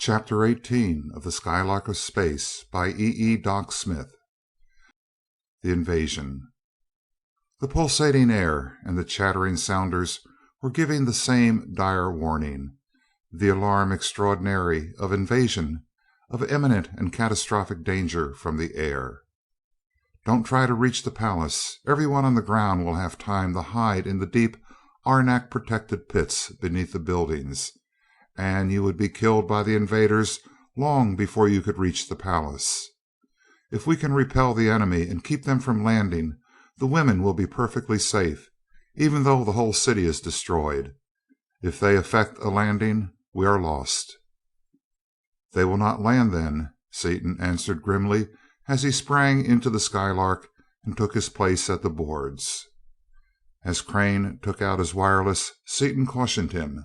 Chapter 18 of the Skylark of Space by Doc Smith. The Invasion. The pulsating air and the chattering sounders were giving the same dire warning, the alarm extraordinary of invasion, of imminent and catastrophic danger from the air. Don't try to reach the palace. Everyone on the ground will have time to hide in the deep, arenak-protected pits beneath the buildings, and you would be killed by the invaders long before you could reach the palace. If we can repel the enemy and keep them from landing, the women will be perfectly safe, even though the whole city is destroyed. If they effect a landing, we are lost. They will not land then, Seaton answered grimly as he sprang into the Skylark and took his place at the boards. As Crane took out his wireless, Seaton cautioned him.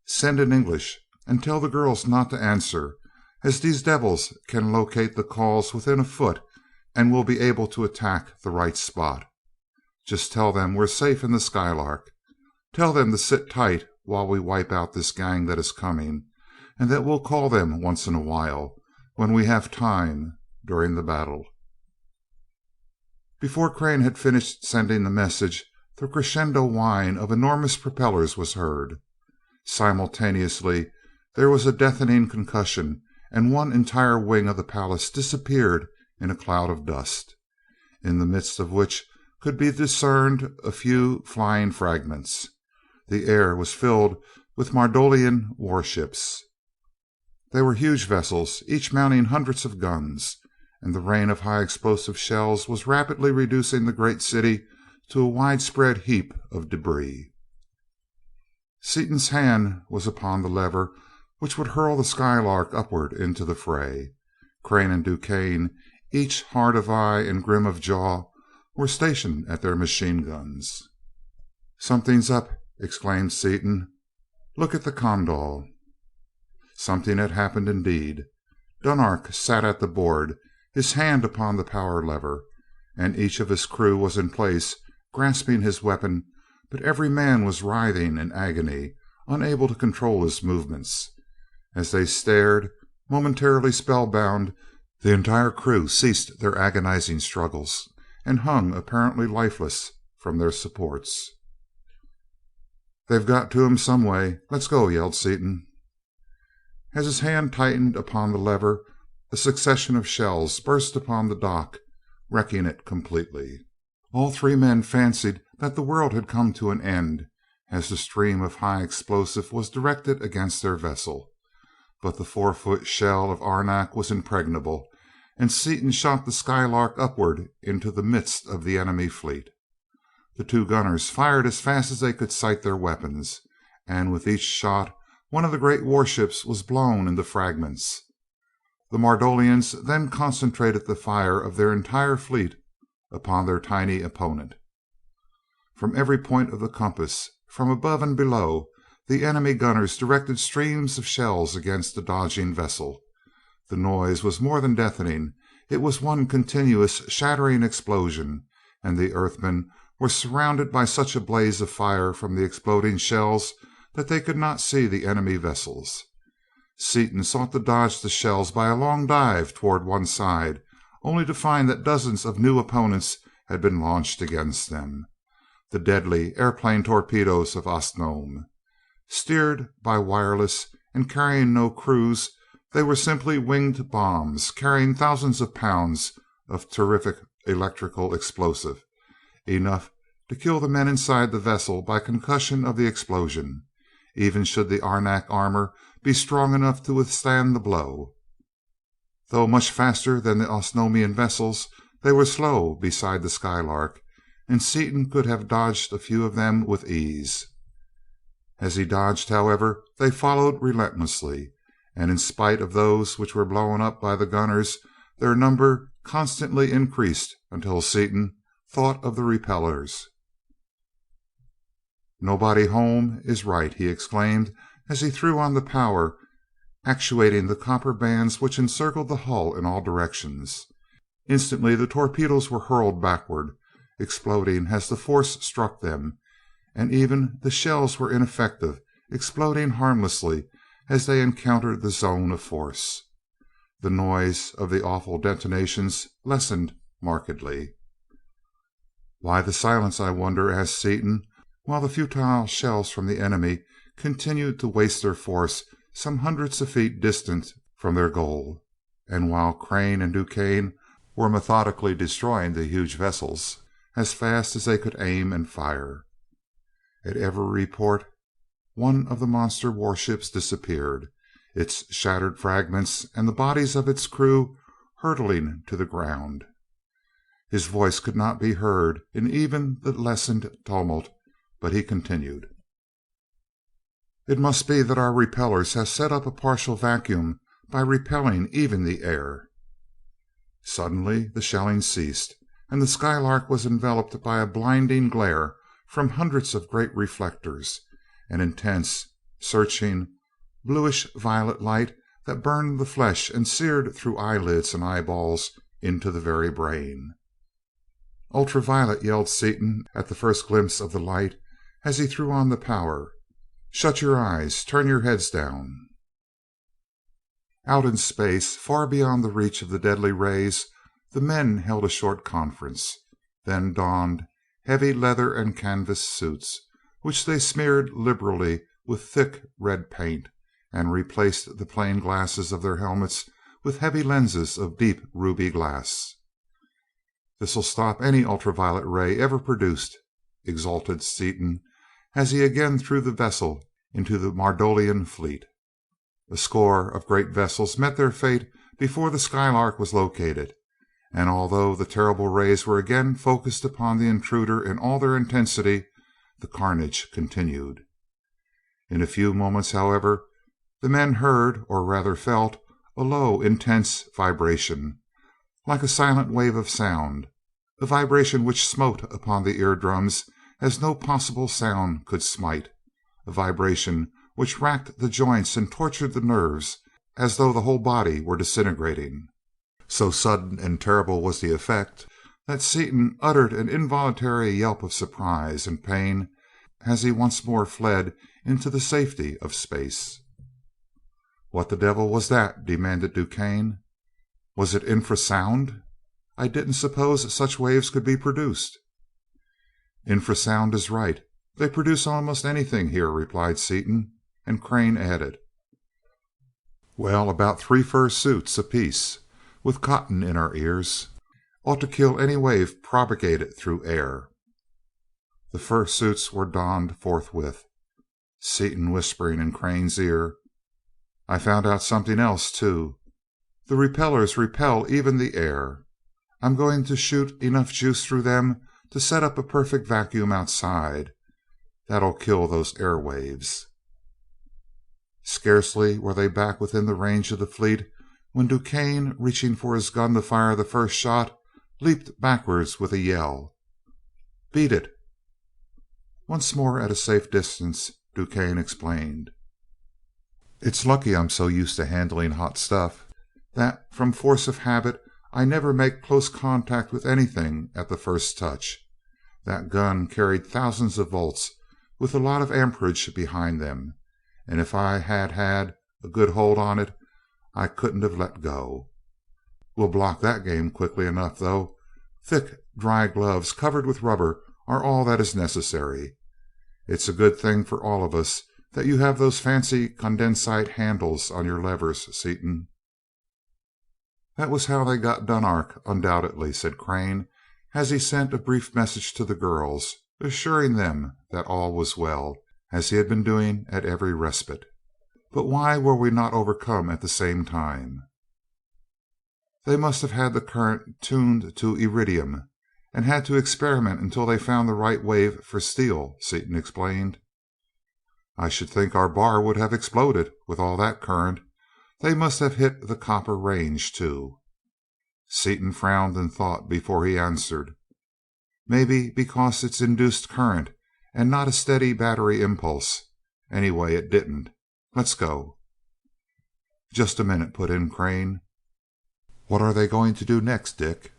"Send in English and tell the girls not to answer, as these devils can locate the calls within a foot and will be able to attack the right spot. Just tell them we're safe in the Skylark. Tell them to sit tight while we wipe out this gang that is coming, and that we'll call them once in a while, when we have time, during the battle." Before Crane had finished sending the message, the crescendo whine of enormous propellers was heard. Simultaneously there was a deafening concussion, and one entire wing of the palace disappeared in a cloud of dust, in the midst of which could be discerned a few flying fragments. The air was filled with Mardolian warships. They were huge vessels, each mounting hundreds of guns, and the rain of high explosive shells was rapidly reducing the great city to a widespread heap of debris. Seaton's hand was upon the lever which would hurl the Skylark upward into the fray. Crane and DuQuesne, each hard of eye and grim of jaw, were stationed at their machine guns. "Something's up!" exclaimed Seaton. "Look at the condol." Something had happened indeed. Dunark sat at the board, his hand upon the power lever, and each of his crew was in place, grasping his weapon, but every man was writhing in agony, unable to control his movements. As they stared, momentarily spellbound, the entire crew ceased their agonizing struggles and hung apparently lifeless from their supports. "They've got to him some way. Let's go," yelled Seaton. As his hand tightened upon the lever, a succession of shells burst upon the dock, wrecking it completely. All three men fancied that the world had come to an end as the stream of high explosive was directed against their vessel. But the 4-foot shell of arenak was impregnable, and Seaton shot the Skylark upward into the midst of the enemy fleet. The two gunners fired as fast as they could sight their weapons, and with each shot one of the great warships was blown into fragments. The Mardolians then concentrated the fire of their entire fleet upon their tiny opponent. From every point of the compass, from above and below, the enemy gunners directed streams of shells against the dodging vessel. The noise was more than deafening. It was one continuous shattering explosion, and the Earthmen were surrounded by such a blaze of fire from the exploding shells that they could not see the enemy vessels. Seaton sought to dodge the shells by a long dive toward one side, only to find that dozens of new opponents had been launched against them. The deadly airplane torpedoes of Osnome. Steered by wireless and carrying no crews, they were simply winged bombs carrying thousands of pounds of terrific electrical explosive, enough to kill the men inside the vessel by concussion of the explosion, even should the arenak armor be strong enough to withstand the blow. Though much faster than the Osnomian vessels, they were slow beside the Skylark, and Seaton could have dodged a few of them with ease. As he dodged, however, they followed relentlessly, and in spite of those which were blown up by the gunners, their number constantly increased until Seaton thought of the repellers. "Nobody home is right," he exclaimed as he threw on the power, actuating the copper bands which encircled the hull in all directions. Instantly the torpedoes were hurled backward, exploding as the force struck them, and even the shells were ineffective, exploding harmlessly as they encountered the zone of force. The noise of the awful detonations lessened markedly. "Why the silence, I wonder?" asked Seaton, while the futile shells from the enemy continued to waste their force some hundreds of feet distant from their goal, and while Crane and DuQuesne were methodically destroying the huge vessels as fast as they could aim and fire. At every report one of the monster warships disappeared, its shattered fragments and the bodies of its crew hurtling to the ground. His voice could not be heard in even the lessened tumult, but he continued: "It must be that our repellers have set up a partial vacuum by repelling even the air." Suddenly the shelling ceased, and the Skylark was enveloped by a blinding glare from hundreds of great reflectors, an intense, searching, bluish violet light that burned the flesh and seared through eyelids and eyeballs into the very brain. "Ultraviolet!" yelled Seaton at the first glimpse of the light as he threw on the power. "Shut your eyes, turn your heads down." Out in space, far beyond the reach of the deadly rays, the men held a short conference, then donned heavy leather and canvas suits, which they smeared liberally with thick red paint, and replaced the plain glasses of their helmets with heavy lenses of deep ruby glass. "This'll stop any ultraviolet ray ever produced," exulted Seaton as he again threw the vessel into the Mardolian fleet. A score of great vessels met their fate before the Skylark was located, and although the terrible rays were again focused upon the intruder in all their intensity, the carnage continued. In a few moments, however, the men heard, or rather felt, a low, intense vibration, like a silent wave of sound, a vibration which smote upon the eardrums as no possible sound could smite, a vibration which racked the joints and tortured the nerves as though the whole body were disintegrating. So sudden and terrible was the effect that Seaton uttered an involuntary yelp of surprise and pain as he once more fled into the safety of space. "What the devil was that?" demanded DuQuesne. "Was it infrasound? I didn't suppose such waves could be produced." "Infrasound is right. They produce almost anything here," replied Seaton, and Crane added: "Well, about 3 fur suits apiece, with cotton in our ears, ought to kill any wave propagated through air." The fur suits were donned forthwith, Seaton whispering in Crane's ear: "I found out something else, too. The repellers repel even the air. I'm going to shoot enough juice through them to set up a perfect vacuum outside. That'll kill those air waves." Scarcely were they back within the range of the fleet when DuQuesne, reaching for his gun to fire the first shot, leaped backwards with a yell: "Beat it!" Once more at a safe distance, DuQuesne explained: "It's lucky I'm so used to handling hot stuff that from force of habit I never make close contact with anything at the first touch. That gun carried thousands of volts with a lot of amperage behind them, and if I had had a good hold on it I couldn't have let go. We'll block that game quickly enough, though. Thick, dry gloves covered with rubber are all that is necessary. It's a good thing for all of us that you have those fancy condensite handles on your levers, Seaton." "That was how they got Dunark, undoubtedly," said Crane, as he sent a brief message to the girls, assuring them that all was well, as he had been doing at every respite. "But why were we not overcome at the same time?" "They must have had the current tuned to iridium, and had to experiment until they found the right wave for steel," Seaton explained. "I should think our bar would have exploded with all that current. They must have hit the copper range, too." Seaton frowned in thought before he answered: "Maybe because it's induced current and not a steady battery impulse. Anyway, it didn't. Let's go." "Just a minute," put in Crane. "What are they going to do next, Dick?"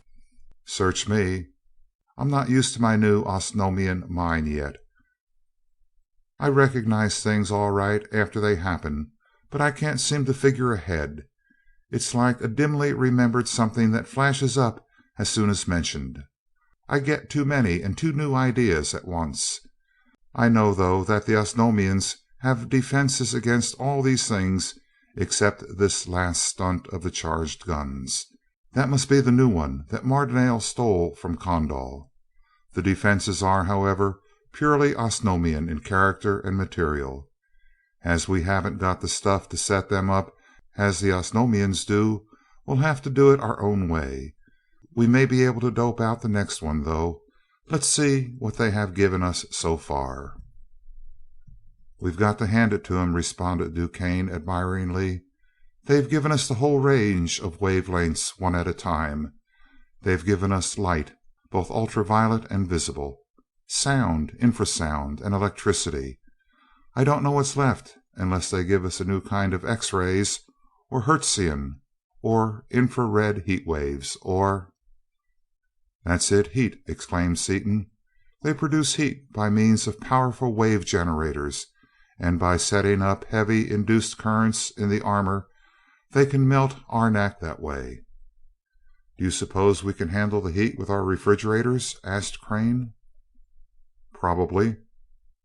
"Search me. I'm not used to my new Osnomian mind yet. I recognize things all right after they happen, but I can't seem to figure ahead. It's like a dimly remembered something that flashes up as soon as mentioned. I get too many and too new ideas at once. I know, though, that the Osnomians have defenses against all these things except this last stunt of the charged guns. That must be the new one that Mardonale stole from Kondal. The defenses are, however, purely Osnomian in character and material. As we haven't got the stuff to set them up as the Osnomians do, we'll have to do it our own way. We may be able to dope out the next one, though. Let's see what they have given us so far. We've got to hand it to 'em, responded DuQuesne admiringly. They've given us the whole range of wavelengths one at a time. They've given us light, both ultraviolet and visible, sound, infrasound, and electricity. I don't know what's left unless they give us a new kind of X-rays, or Hertzian, or infrared heat waves, or... That's it, heat, exclaimed Seaton. They produce heat by means of powerful wave generators, and by setting up heavy induced currents in the armor, they can melt arenak that way. Do you suppose we can handle the heat with our refrigerators? Asked Crane. Probably.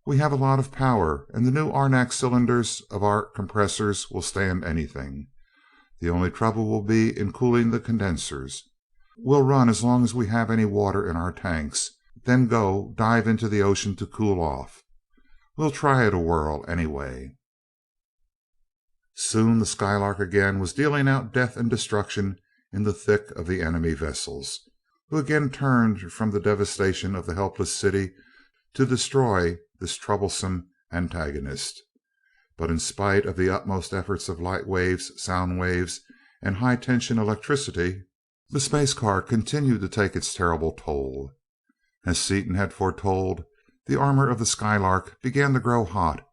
We have a lot of power, and the new arenak cylinders of our compressors will stand anything. The only trouble will be in cooling the condensers. We'll run as long as we have any water in our tanks, then go dive into the ocean to cool off. We'll try it a whirl anyway. Soon the Skylark again was dealing out death and destruction in the thick of the enemy vessels, who again turned from the devastation of the helpless city to destroy this troublesome antagonist. But in spite of the utmost efforts of light waves, sound waves, and high tension electricity, the space car continued to take its terrible toll. As Seaton had foretold, the armor of the Skylark began to grow hot,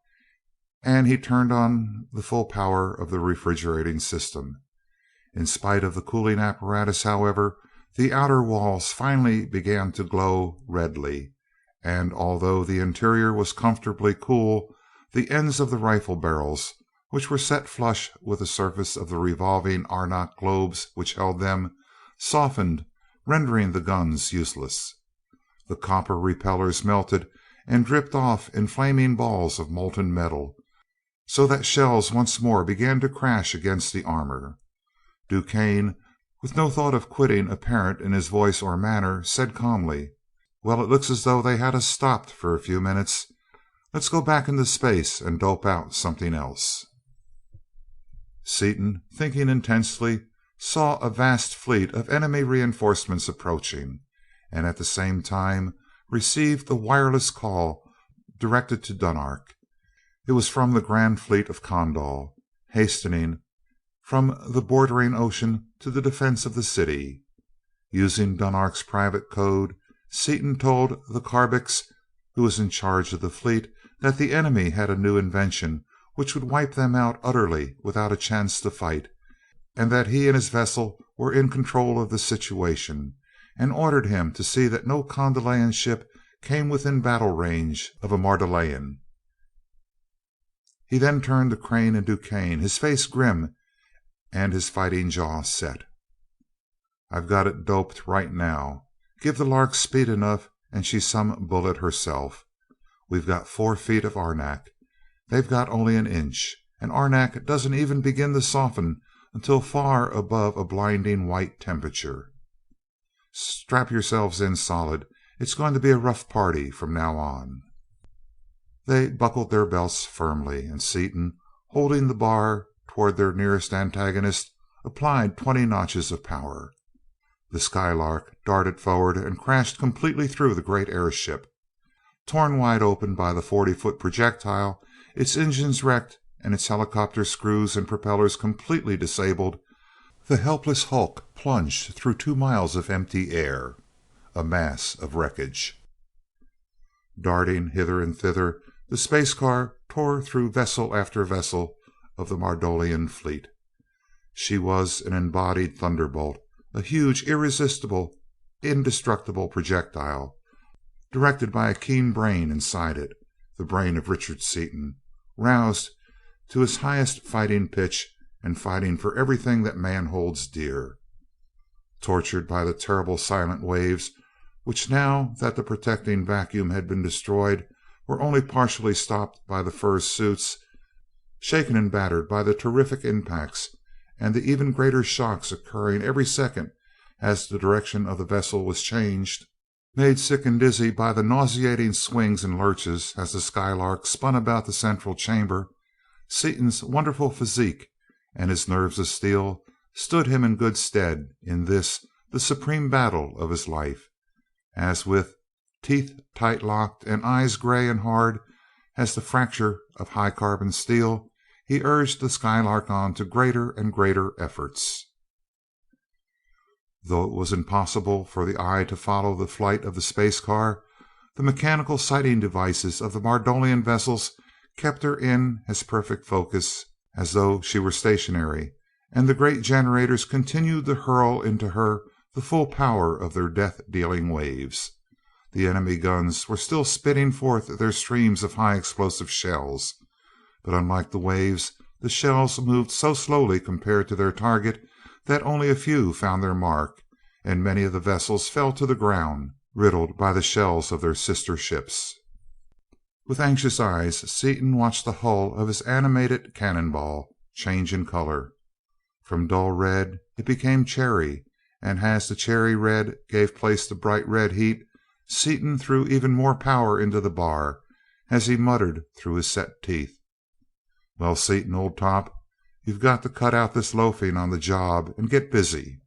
and he turned on the full power of the refrigerating system. In spite of the cooling apparatus, however, the outer walls finally began to glow redly, and although the interior was comfortably cool, the ends of the rifle barrels, which were set flush with the surface of the revolving arenak globes which held them, softened, rendering the guns useless. The copper repellers melted and dripped off in flaming balls of molten metal, so that shells once more began to crash against the armor. DuQuesne, with no thought of quitting apparent in his voice or manner, said calmly, "Well, it looks as though they had us stopped for a few minutes. Let's go back into space and dope out something else." Seaton, thinking intensely, saw a vast fleet of enemy reinforcements approaching, and at the same time received a wireless call directed to Dunark. It was from the Grand Fleet of Kondal, hastening from the bordering ocean to the defense of the city. Using Dunark's private code, Seaton told the Karbix, who was in charge of the fleet, that the enemy had a new invention which would wipe them out utterly without a chance to fight, and that he and his vessel were in control of the situation, and ordered him to see that no Kondalian ship came within battle range of a Mardonian. He then turned to Crane and DuQuesne, his face grim and his fighting jaw set. "I've got it doped right now. Give the Lark speed enough and she's some bullet herself. We've got 4 feet of arenak. They've got only an inch, and arenak doesn't even begin to soften until far above a blinding white temperature. Strap yourselves in solid. It's going to be a rough party from now on." They buckled their belts firmly, and Seaton, holding the bar toward their nearest antagonist, applied 20 notches of power. The Skylark darted forward and crashed completely through the great airship. Torn wide open by the 40-foot projectile, its engines wrecked, and its helicopter screws and propellers completely disabled, the helpless hulk plunged through 2 miles of empty air, a mass of wreckage. Darting hither and thither, the space car tore through vessel after vessel of the Mardonian fleet. She was an embodied thunderbolt, a huge, irresistible, indestructible projectile, directed by a keen brain inside it, the brain of Richard Seaton, roused to his highest fighting pitch and fighting for everything that man holds dear. Tortured by the terrible silent waves, which now that the protecting vacuum had been destroyed were only partially stopped by the fur suits, shaken and battered by the terrific impacts and the even greater shocks occurring every second as the direction of the vessel was changed, made sick and dizzy by the nauseating swings and lurches as the Skylark spun about the central chamber, Seaton's wonderful physique and his nerves of steel stood him in good stead in this, the supreme battle of his life, as with teeth tight locked and eyes gray and hard as the fracture of high carbon steel, he urged the Skylark on to greater and greater efforts. Though it was impossible for the eye to follow the flight of the space car, the mechanical sighting devices of the Mardolian vessels kept her in as perfect focus as though she were stationary, and the great generators continued to hurl into her the full power of their death-dealing waves. The enemy guns were still spitting forth their streams of high explosive shells, but unlike the waves, the shells moved so slowly compared to their target that only a few found their mark, and many of the vessels fell to the ground, riddled by the shells of their sister ships. With anxious eyes, Seaton watched the hull of his animated cannonball change in color. From dull red it became cherry, and as the cherry red gave place to bright red heat, Seaton threw even more power into the bar as he muttered through his set teeth, "Well, Seaton, old top, you've got to cut out this loafing on the job and get busy."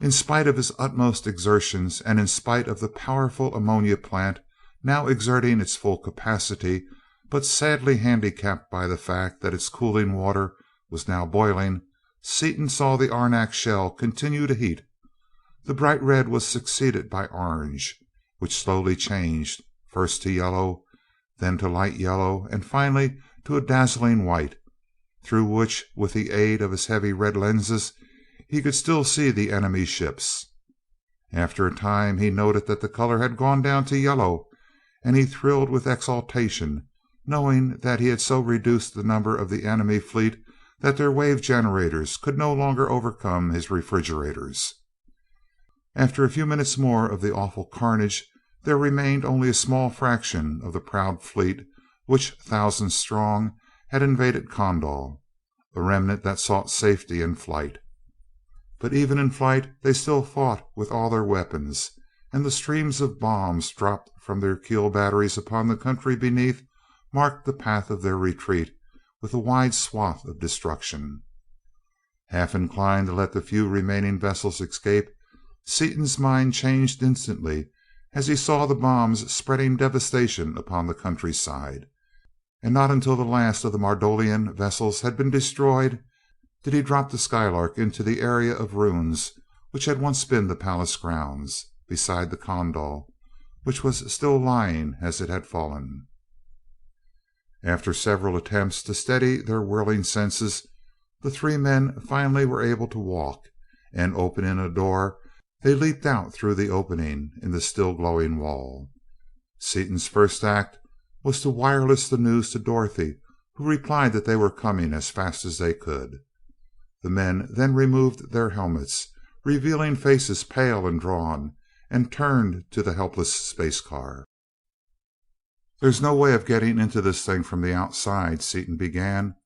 In spite of his utmost exertions, and in spite of the powerful ammonia plant now exerting its full capacity, but sadly handicapped by the fact that its cooling water was now boiling, Seaton saw the arenak shell continue to heat. The bright red was succeeded by orange, which slowly changed, first to yellow, then to light yellow, and finally to a dazzling white, through which, with the aid of his heavy red lenses, he could still see the enemy ships. After a time he noted that the color had gone down to yellow, and he thrilled with exultation, knowing that he had so reduced the number of the enemy fleet that their wave generators could no longer overcome his refrigerators. After a few minutes more of the awful carnage, there remained only a small fraction of the proud fleet which, thousands strong, had invaded Kondal, a remnant that sought safety in flight. But even in flight they still fought with all their weapons, and the streams of bombs dropped from their keel batteries upon the country beneath marked the path of their retreat with a wide swath of destruction. Half inclined to let the few remaining vessels escape, Seaton's mind changed instantly as he saw the bombs spreading devastation upon the countryside, and not until the last of the Mardolian vessels had been destroyed did he drop the Skylark into the area of ruins which had once been the palace grounds, beside the Kondal, which was still lying as it had fallen. After several attempts to steady their whirling senses, the three men finally were able to walk, and opening a door, they leaped out through the opening in the still glowing wall. Seaton's first act was to wireless the news to Dorothy, who replied that they were coming as fast as they could. The men then removed their helmets, revealing faces pale and drawn, and turned to the helpless space car. "There's no way of getting into this thing from the outside," Seaton began,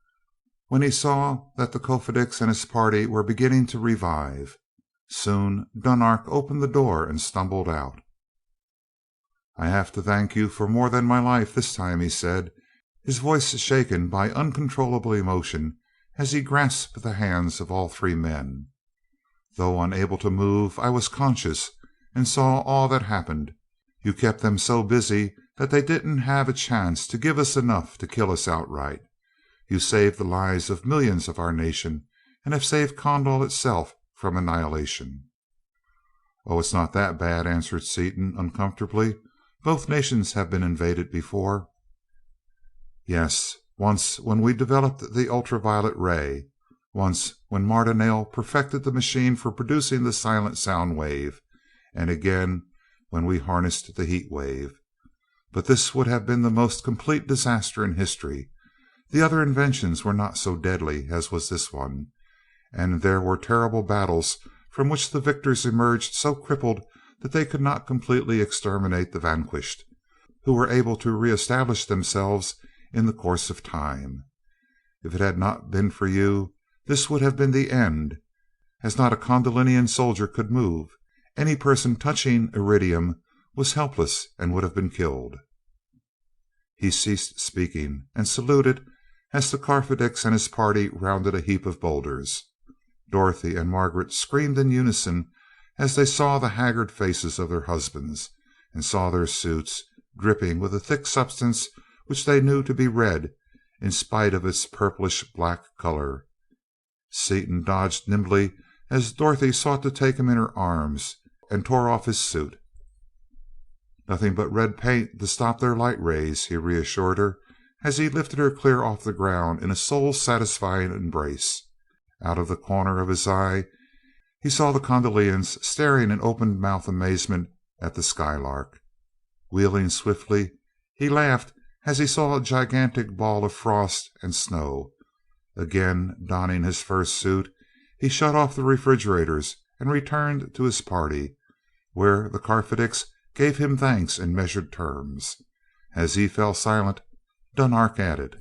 when he saw that the Kofedix and his party were beginning to revive. Soon Dunark opened the door and stumbled out. "I have to thank you for more than my life this time," he said, his voice shaken by uncontrollable emotion as he grasped the hands of all three men. "Though unable to move, I was conscious and saw all that happened. You kept them so busy that they didn't have a chance to give us enough to kill us outright. You saved the lives of millions of our nation, and have saved Kondal itself from annihilation." "Oh, it's not that bad," answered Seaton uncomfortably. "Both nations have been invaded before." "Yes, once when we developed the ultraviolet ray, once when Martinale perfected the machine for producing the silent sound wave, and again when we harnessed the heat wave. But this would have been the most complete disaster in history. The other inventions were not so deadly as was this one, and there were terrible battles from which the victors emerged so crippled that they could not completely exterminate the vanquished, who were able to reestablish themselves in the course of time. If it had not been for you, this would have been the end, as not a Condolinian soldier could move. Any person touching iridium was helpless and would have been killed." He ceased speaking and saluted as the Carfadix and his party rounded a heap of boulders. Dorothy and Margaret screamed in unison as they saw the haggard faces of their husbands, and saw their suits dripping with a thick substance which they knew to be red in spite of its purplish black color. Seaton dodged nimbly as Dorothy sought to take him in her arms, and tore off his suit. "Nothing but red paint to stop their light rays," he reassured her as he lifted her clear off the ground in a soul-satisfying embrace. Out of the corner of his eye he saw the Condolians staring in open-mouthed amazement at the Skylark. Wheeling swiftly, he laughed as he saw a gigantic ball of frost and snow. Again donning his first suit, he shut off the refrigerators and returned to his party, where the Carfadix gave him thanks in measured terms. As he fell silent, Dunark added: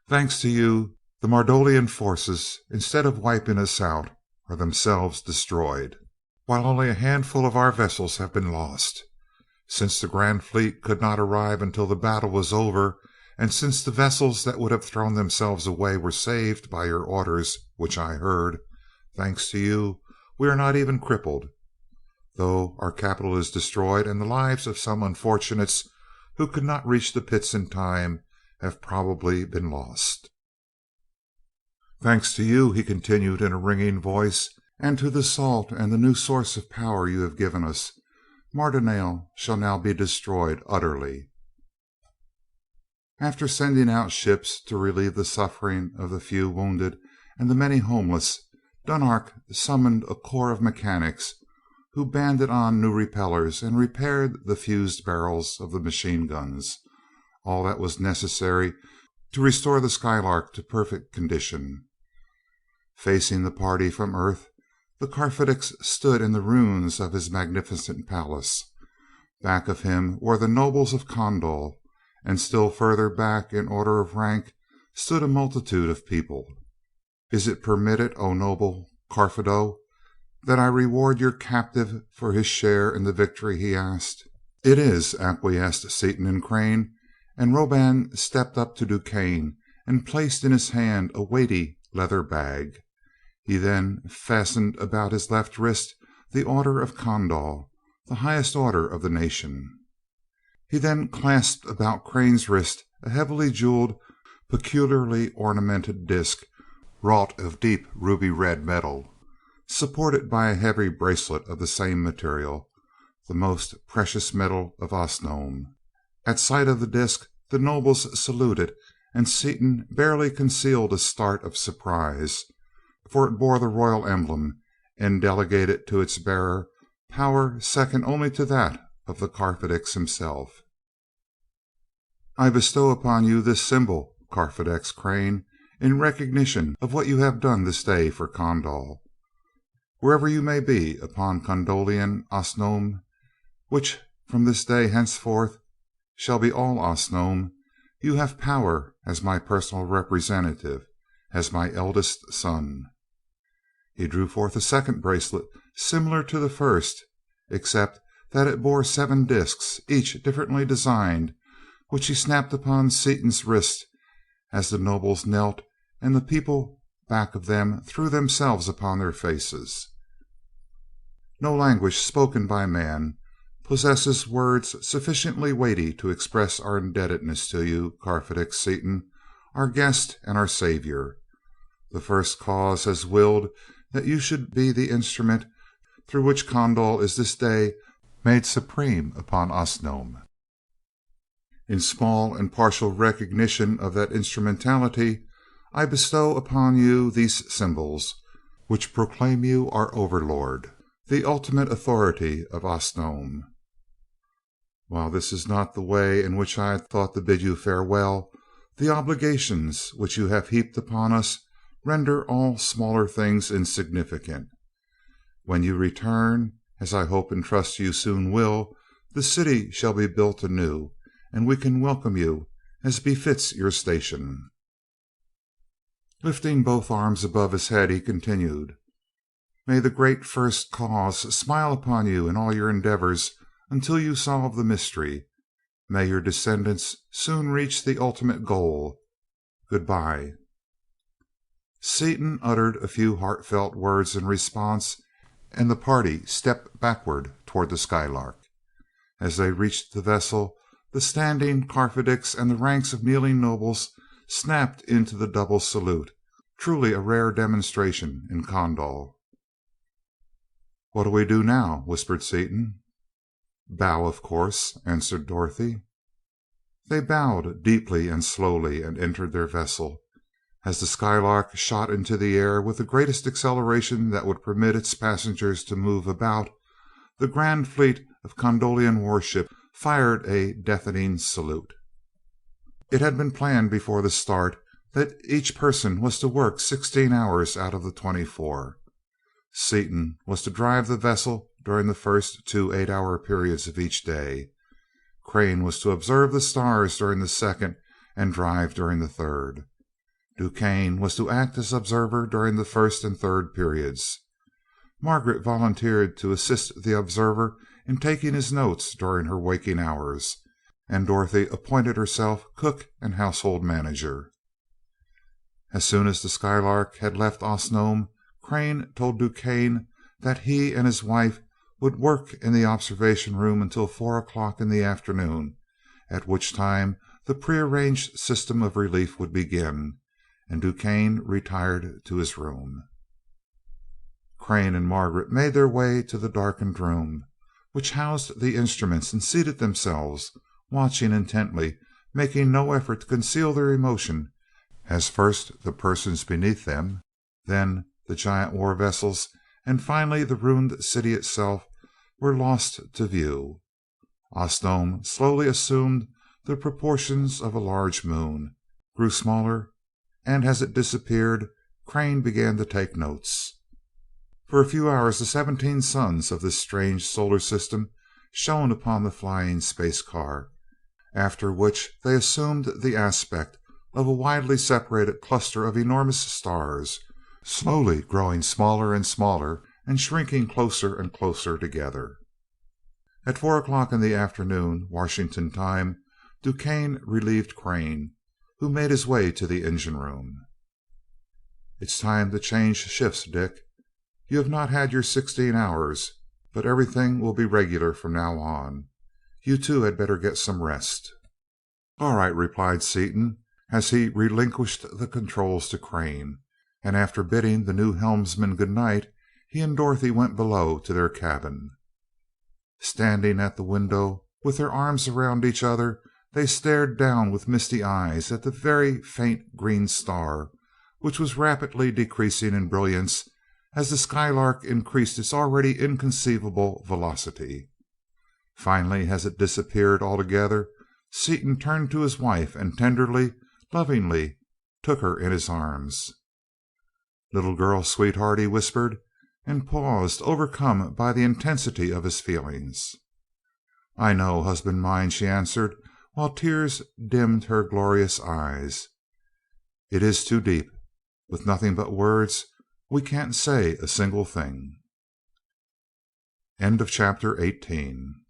"Thanks to you, the Mardolian forces, instead of wiping us out, are themselves destroyed, while only a handful of our vessels have been lost. Since the Grand Fleet could not arrive until the battle was over, and since the vessels that would have thrown themselves away were saved by your orders, which I heard, thanks to you, we are not even crippled, though our capital is destroyed and the lives of some unfortunates who could not reach the pits in time have probably been lost. Thanks to you," he continued in a ringing voice, "and to the salt and the new source of power you have given us, Mardonale shall now be destroyed utterly." After sending out ships to relieve the suffering of the few wounded and the many homeless, Dunark summoned a corps of mechanics who banded on new repellers and repaired the fused barrels of the machine guns, all that was necessary to restore the Skylark to perfect condition. Facing the party from Earth, the Carfadix stood in the ruins of his magnificent palace. Back of him were the nobles of Condol, and still further back in order of rank stood a multitude of people. "Is it permitted, O noble Carfado, that I reward your captive for his share in the victory?" he asked. "It is," acquiesced Seaton and Crane, and Roban stepped up to Duquesne and placed in his hand a weighty leather bag. He then fastened about his left wrist the Order of Condol, the highest order of the nation. He then clasped about Crane's wrist a heavily jeweled, peculiarly ornamented disc wrought of deep ruby red metal, supported by a heavy bracelet of the same material, the most precious metal of Osnome. At sight of the disc the nobles saluted, and Seaton barely concealed a start of surprise, for it bore the royal emblem and delegated to its bearer power second only to that of the Carfadix himself. "I bestow upon you this symbol, Carfadix Crane, in recognition of what you have done this day for Condol. Wherever you may be upon Condolian Osnome, which from this day henceforth shall be all Osnome, you have power as my personal representative, as my eldest son." He drew forth a second bracelet similar to the first, except that it bore 7 discs, each differently designed, which he snapped upon Seaton's wrist as the nobles knelt and the people back of them threw themselves upon their faces. No language spoken by man possesses words sufficiently weighty to express our indebtedness to you, Carfadix Seaton, our guest and our savior. The First Cause has willed that you should be the instrument through which Condol is this day made supreme upon Osnome. In small and partial recognition of that instrumentality, I bestow upon you these symbols, which proclaim you our overlord, the ultimate authority of Osnome. While this is not the way in which I had thought to bid you farewell, The obligations which you have heaped upon us render all smaller things insignificant. When you return, as I hope and trust you soon will, the city shall be built anew, and we can welcome you as befits your station." Lifting both arms above his head, he continued, "May the great First Cause smile upon you in all your endeavors until you solve the mystery. May your descendants soon reach the ultimate goal. Goodbye." Seaton uttered a few heartfelt words in response, and the party stepped backward toward the Skylark. As they reached the vessel, the standing Karfedics and the ranks of kneeling nobles snapped into the double salute, truly a rare demonstration in Condol. "What do we do now?" whispered Seaton. "Bow, of course," answered Dorothy. They bowed deeply and slowly and entered their vessel. As the Skylark shot into the air with the greatest acceleration that would permit its passengers to move about, the grand fleet of Condolian warships fired a deafening salute. It had been planned before the start that each person was to work 16 hours out of the 24. Seaton was to drive the vessel during the first 2 8-hour periods of each day. Crane was to observe the stars during the second and drive during the third. DuQuesne was to act as observer during the first and third periods. Margaret volunteered to assist the observer in taking his notes during her waking hours, and Dorothy appointed herself cook and household manager. As soon as the Skylark had left Osnome, Crane told DuQuesne that he and his wife would work in the observation room until 4 o'clock in the afternoon, at which time the prearranged system of relief would begin, and DuQuesne retired to his room. Crane and Margaret made their way to the darkened room, which housed the instruments, and seated themselves, watching intently, making no effort to conceal their emotion, as first the persons beneath them, then the giant war vessels, and finally the ruined city itself were lost to view. Osnome slowly assumed the proportions of a large moon, grew smaller, and as it disappeared, Crane began to take notes. For a few hours the 17 suns of this strange solar system shone upon the flying space car, after which they assumed the aspect of a widely separated cluster of enormous stars, slowly growing smaller and smaller and shrinking closer and closer together. At 4 o'clock in the afternoon, Washington time, DuQuesne relieved Crane, who made his way to the engine room. "It's time to change shifts, Dick. You have not had your 16 hours, but everything will be regular from now on. You two had better get some rest." "All right," replied Seaton, as he relinquished the controls to Crane, and after bidding the new helmsman good night, he and Dorothy went below to their cabin. Standing at the window, with their arms around each other, they stared down with misty eyes at the very faint green star, which was rapidly decreasing in brilliance as the Skylark increased its already inconceivable velocity. Finally, as it disappeared altogether, Seaton turned to his wife and tenderly, lovingly took her in his arms. "Little girl, sweetheart," he whispered, and paused, overcome by the intensity of his feelings. "I know, husband mine," she answered, while tears dimmed her glorious eyes. "It is too deep. With nothing but words, we can't say a single thing." End of chapter 18.